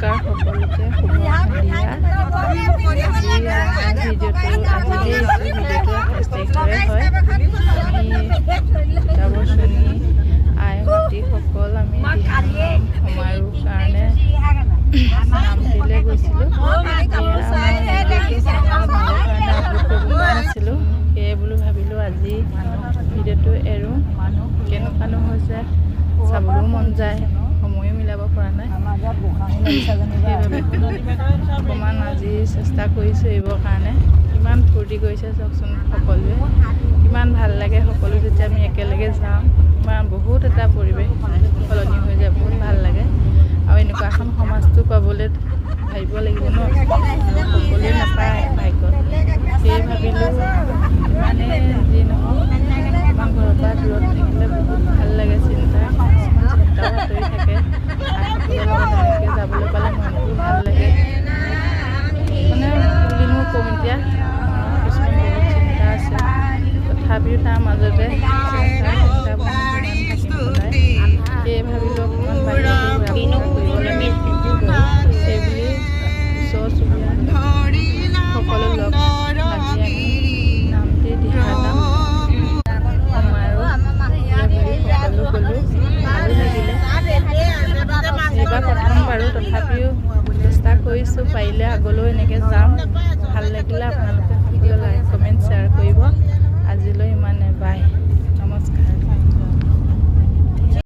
নমস্কাৰ সকলোকে শুভ সন্ধিয়া। ভিডিঅ'টো 28 তাৰিখৰে হয়। আমি যাবচনী আই মাতৃসকল আমি সমাৰোহ কাৰণে নামটিলৈ গৈছিলোঁ। নাছিলোঁ সেয়ে বুলি ভাবিলোঁ আজি ভিডিঅ'টো এৰোঁ। কেনেকুৱানো হৈছে চাবলৈও মন যায়, সময়ো মিলাব পৰা নাই। সেইবাবে অকণমান আজি চেষ্টা কৰিছোঁ এৰিবৰ কাৰণে। কিমান ফূৰ্তি কৰিছে চাওকচোন সকলোৱে, কিমান ভাল লাগে সকলো যেতিয়া আমি একেলগে যাওঁ। ইমান বহুত এটা পৰিৱেশ সলনি হৈ যায়, বহুত ভাল লাগে। আৰু এনেকুৱা এখন সমাজটো পাবলৈ ভাবিব লাগিব ন, সকলোৱে নাপায় ভাগ্যত। সেয়ে ভাবিলোঁ ইমানেই যি নহওক ইমান ঘৰৰ পৰা দূৰত থাকিলে বহুত ভাল লাগে। চিন্তাও আঁতৰি থাকে। আইসকলৰ লগত এনেকৈ যাবলৈ পালে মনটো ভাল লাগে। মানে বুলিনো ক'ম এতিয়া, কিছুমান বহুত চিন্তা আছে, তথাপিও তাৰ মাজতে চিন্তাবোৰ থাকিম সদায়। সেয়ে ভাবিলোঁ অকণমান বাহিৰতো ঘূৰা ফুৰা কৰিব লাগে। সেইবুলি ওচৰ চুবুৰীয়া সকলো লগ লাগি আমি নামটি দিহানাম সমাৰোহ সকলো গ'লোঁ। ভালো লাগিলে। এইবাৰ প্ৰথম বাৰু, তথাপিও চেষ্টা কৰিছোঁ পাৰিলে আগলৈও এনেকৈ যাম। ভাল লাগিলে আপোনালোকে সকলোৱে লাইক কমেণ্ট শ্বেয়াৰ কৰিব। আজিলৈ ইমানে, বাই, নমস্কাৰ।